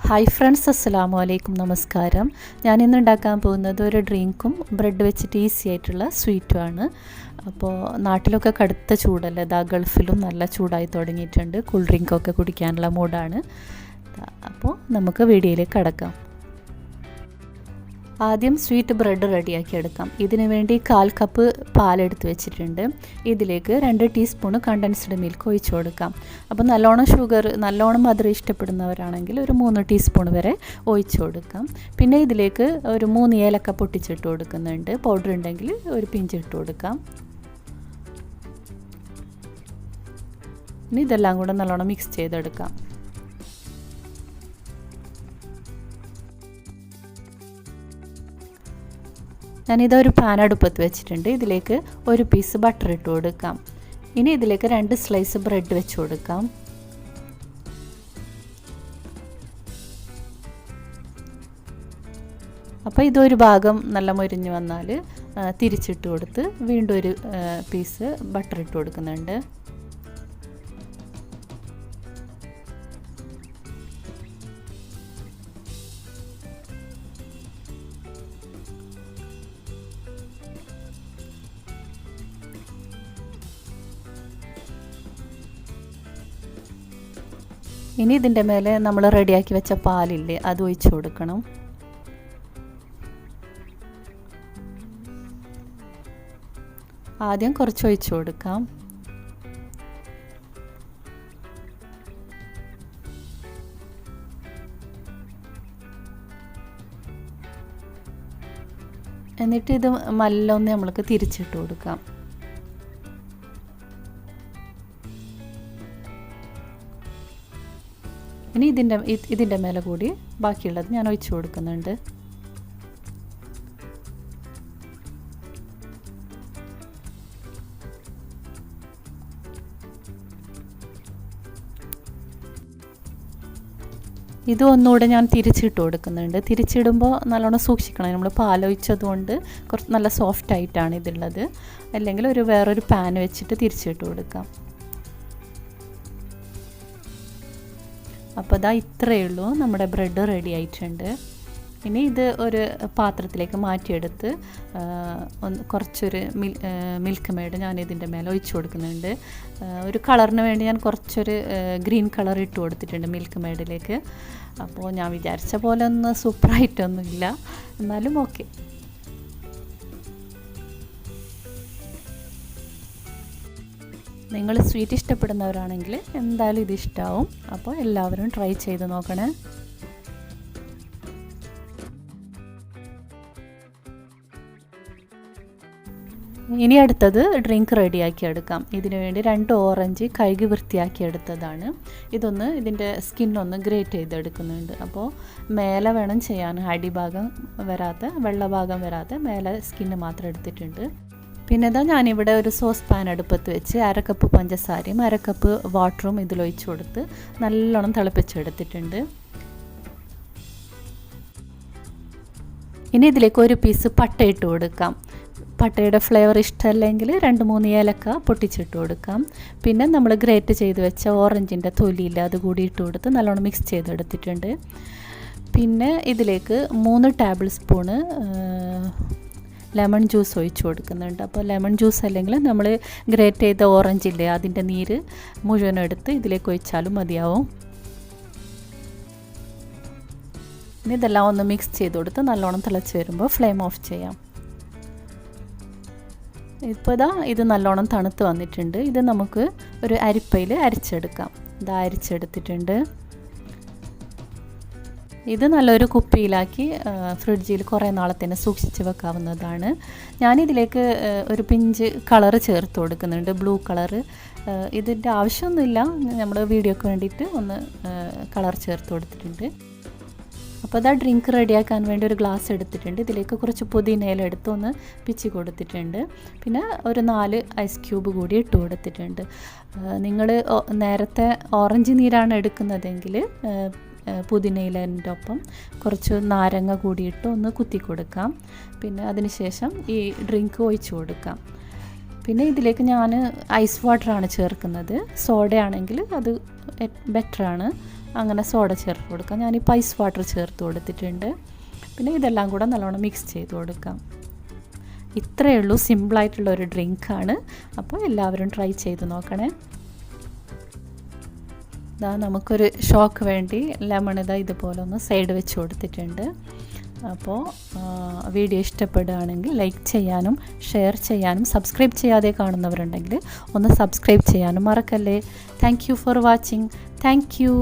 Hi friends, അസ്സലാമു അലൈക്കും, നമസ്കാരം. ഞാനിന്ന് ഉണ്ടാക്കാൻ പോകുന്നത് ഒരു ഡ്രിങ്കും ബ്രെഡ് വെച്ചിട്ട് ഈസി ആയിട്ടുള്ള സ്വീറ്റുമാണ്. അപ്പോൾ നാട്ടിലൊക്കെ കടുത്ത ചൂടല്ലേ, ഗൾഫിലും നല്ല ചൂടായി തുടങ്ങിയിട്ടുണ്ട്. കൂൾ ഡ്രിങ്കൊക്കെ കുടിക്കാനുള്ള മൂഡാണ്. അപ്പോൾ നമുക്ക് വീഡിയോയിലേക്ക് കടക്കാം. ആദ്യം സ്വീറ്റ് ബ്രെഡ് റെഡിയാക്കി എടുക്കാം. ഇതിനു വേണ്ടി 1/4 കപ്പ് പാലെടുത്ത് വെച്ചിട്ടുണ്ട്. ഇതിലേക്ക് 2 ടീസ്പൂൺ കണ്ടൻസ്ഡ് മിൽക്ക് ഒഴിച്ചു കൊടുക്കാം. അപ്പോൾ നല്ലോണം മധുരം ഇഷ്ടപ്പെടുന്നവരാണെങ്കിൽ ഒരു 3 ടീസ്പൂൺ വരെ ഒഴിച്ചു കൊടുക്കാം. പിന്നെ ഇതിലേക്ക് ഒരു 3 ഏലക്ക പൊട്ടിച്ചിട്ട് കൊടുക്കുന്നുണ്ട്. പൗഡർ ഉണ്ടെങ്കിൽ ഒരു പിഞ്ച് ഇട്ട് കൊടുക്കാം. ഇനി ഇതെല്ലാം കൂടെ നല്ലോണം മിക്സ് ചെയ്തെടുക്കാം. ഞാനിതൊരു പാൻ അടുപ്പത്ത് വെച്ചിട്ടുണ്ട്. ഇതിലേക്ക് ഒരു പീസ് ബട്ടർ ഇട്ട് കൊടുക്കാം. ഇനി ഇതിലേക്ക് 2 സ്ലൈസ് ബ്രെഡ് വെച്ച് കൊടുക്കാം. അപ്പോൾ ഇതൊരു ഭാഗം നല്ല മൊരിഞ്ഞ് വന്നാൽ തിരിച്ചിട്ട് കൊടുത്ത് വീണ്ടും ഒരു പീസ് ബട്ടർ ഇട്ട് കൊടുക്കുന്നുണ്ട്. ഇനി ഇതിൻ്റെ മേലെ നമ്മൾ റെഡിയാക്കി വെച്ച പാലില്ലേ, അത് ഒഴിച്ച് കൊടുക്കണം. ആദ്യം കുറച്ച് ഒഴിച്ച് കൊടുക്കാം. എന്നിട്ട് ഇത് നല്ലൊന്ന് നമ്മൾക്ക് തിരിച്ചിട്ട് കൊടുക്കാം. ഇനി ഇതിൻ്റെ മേലെ കൂടി ബാക്കിയുള്ളത് ഞാൻ ഒഴിച്ചു കൊടുക്കുന്നുണ്ട്. ഇത് ഒന്നുകൂടെ ഞാൻ തിരിച്ചിട്ട് കൊടുക്കുന്നുണ്ട്. തിരിച്ചിടുമ്പോൾ നല്ലോണം സൂക്ഷിക്കണം. നമ്മൾ പാലൊഴിച്ചതുകൊണ്ട് കുറച്ച് നല്ല സോഫ്റ്റ് ആയിട്ടാണ് ഇതുള്ളത്. അല്ലെങ്കിൽ വേറൊരു പാൻ വെച്ചിട്ട് തിരിച്ചിട്ട് കൊടുക്കാം. അപ്പോൾ ഇത്രയേ ഉള്ളൂ, നമ്മുടെ ബ്രെഡ് റെഡി ആയിട്ടുണ്ട്. ഇനി ഇത് ഒരു പാത്രത്തിലേക്ക് മാറ്റിയെടുത്ത് കുറച്ചൊരു മിൽക്ക് മെയ്ഡ് ഞാൻ ഇതിൻ്റെ മേലെ ഒഴിച്ചു കൊടുക്കുന്നുണ്ട്. ഒരു കളറിന് വേണ്ടി ഞാൻ കുറച്ചൊരു ഗ്രീൻ കളർ ഇട്ട് കൊടുത്തിട്ടുണ്ട് മിൽക്ക് മെയ്ഡിലേക്ക്. അപ്പോൾ ഞാൻ വിചാരിച്ച പോലെ ഒന്നും സൂപ്പറായിട്ടൊന്നുമില്ല, എന്നാലും ഓക്കെ. നിങ്ങൾ സ്വീറ്റ് ഇഷ്ടപ്പെടുന്നവരാണെങ്കിൽ എന്തായാലും ഇത് ഇഷ്ടമാവും. അപ്പോൾ എല്ലാവരും ട്രൈ ചെയ്ത് നോക്കണേ. ഇനി അടുത്തത് ഡ്രിങ്ക് റെഡിയാക്കി എടുക്കാം. ഇതിനു വേണ്ടി 2 ഓറഞ്ച് കഴുകി വൃത്തിയാക്കി എടുത്തതാണ്. ഇതിൻ്റെ സ്കിന്നൊന്ന് ഗ്രേറ്റ് ചെയ്തെടുക്കുന്നുണ്ട്. അപ്പോൾ മേലെ വേണം ചെയ്യാൻ, അടിഭാഗം വരാതെ, വെള്ളഭാഗം വരാതെ മേലെ സ്കിന്ന് മാത്രം എടുത്തിട്ടുണ്ട്. പിന്നെ ഞാനിവിടെ ഒരു സോസ് പാൻ അടുപ്പത്ത് വെച്ച് 1/2 കപ്പ് പഞ്ചസാരയും 1/2 കപ്പ് വാട്ടറും ഇതിലൊഴിച്ച് കൊടുത്ത് നല്ലോണം തിളപ്പിച്ചെടുത്തിട്ടുണ്ട്. ഇനി ഇതിലേക്ക് ഒരു പീസ് പട്ട ഇട്ട് കൊടുക്കാം. പട്ടയുടെ ഫ്ലേവർ ഇഷ്ടമല്ലെങ്കിൽ 2-3 ഏലക്ക പൊട്ടിച്ചിട്ട് കൊടുക്കാം. പിന്നെ നമ്മൾ ഗ്രേറ്റ് ചെയ്ത് വെച്ച ഓറഞ്ചിൻ്റെ തൊലിയില്ല, അതുകൂടി ഇട്ട് കൊടുത്ത് നല്ലോണം മിക്സ് ചെയ്തെടുത്തിട്ടുണ്ട്. പിന്നെ ഇതിലേക്ക് 3 ടേബിൾ സ്പൂണ് ലെമൺ ജ്യൂസ് ഒഴിച്ച് കൊടുക്കുന്നുണ്ട്. അപ്പോൾ ലെമൺ ജ്യൂസ് അല്ലെങ്കിൽ നമ്മൾ ഗ്രേറ്റ് ചെയ്ത ഓറഞ്ചില്ലേ, അതിൻ്റെ നീര് മുഴുവൻ എടുത്ത് ഇതിലേക്ക് ഒഴിച്ചാലും മതിയാവും. ഇനി ഇതെല്ലാം ഒന്ന് മിക്സ് ചെയ്ത് കൊടുത്ത് നല്ലോണം തിളച്ച് വരുമ്പോൾ ഫ്ലെയിം ഓഫ് ചെയ്യാം. ഇപ്പോൾ ഇത് നല്ലോണം തണുത്ത് വന്നിട്ടുണ്ട്. ഇത് നമുക്ക് ഒരു അരിപ്പയിൽ അരിച്ചെടുക്കാം. അരിച്ചെടുത്തിട്ടുണ്ട്. ഇത് നല്ലൊരു കുപ്പിയിലാക്കി ഫ്രിഡ്ജിൽ കുറേ നാളത്തേന് സൂക്ഷിച്ച് വെക്കാവുന്നതാണ്. ഞാനിതിലേക്ക് ഒരു പിഞ്ച് കളറ് ചേർത്ത് കൊടുക്കുന്നുണ്ട്, ബ്ലൂ കളറ്. ഇതിൻ്റെ ആവശ്യമൊന്നുമില്ല, നമ്മൾ വീഡിയോക്ക് വേണ്ടിയിട്ട് ഒന്ന് കളർ ചേർത്ത് കൊടുത്തിട്ടുണ്ട്. അപ്പോൾ ഡ്രിങ്ക് റെഡിയാക്കാൻ വേണ്ടി ഒരു ഗ്ലാസ് എടുത്തിട്ടുണ്ട്. ഇതിലേക്ക് കുറച്ച് പുതിനയില എടുത്ത് ഒന്ന് പിച്ചി കൊടുത്തിട്ടുണ്ട്. പിന്നെ ഒരു 4 ഐസ് ക്യൂബ് കൂടി ഇട്ട് കൊടുത്തിട്ടുണ്ട്. നിങ്ങൾ നേരത്തെ ഓറഞ്ച് നീരാണ് എടുക്കുന്നതെങ്കിൽ പുതിനയിലേൻ്റെ ഒപ്പം കുറച്ച് നാരങ്ങ കൂടിയിട്ട് ഒന്ന് കുത്തി കൊടുക്കാം. പിന്നെ അതിനുശേഷം ഈ ഡ്രിങ്ക് ഒഴിച്ച് കൊടുക്കാം. പിന്നെ ഇതിലേക്ക് ഞാൻ ഐസ് വാട്ടറാണ് ചേർക്കുന്നത്. സോഡയാണെങ്കിൽ അത് ബെറ്ററാണ്. അങ്ങനെ സോഡ ചേർത്ത് കൊടുക്കാം. ഞാനിപ്പോൾ ഐസ് വാട്ടർ ചേർത്ത് കൊടുത്തിട്ടുണ്ട്. പിന്നെ ഇതെല്ലാം കൂടെ നല്ലോണം മിക്സ് ചെയ്ത് കൊടുക്കാം. ഇത്രയേ ഉള്ളൂ, സിമ്പിളായിട്ടുള്ളൊരു ഡ്രിങ്കാണ്. അപ്പോൾ എല്ലാവരും ട്രൈ ചെയ്ത് നോക്കണേ. ഇതാ നമുക്കൊരു ഷോക്ക് വേണ്ടി ലെമൺ ഇതുപോലെ ഒന്ന് സൈഡ് വെച്ച് കൊടുത്തിട്ടുണ്ട്. അപ്പോൾ വീഡിയോ ഇഷ്ടപ്പെടുകയാണെങ്കിൽ ലൈക്ക് ചെയ്യാനും ഷെയർ ചെയ്യാനും സബ്സ്ക്രൈബ് ചെയ്യാതെ കാണുന്നവരുണ്ടെങ്കിൽ ഒന്ന് സബ്സ്ക്രൈബ് ചെയ്യാനും മറക്കല്ലേ. Thank you for watching. Thank you.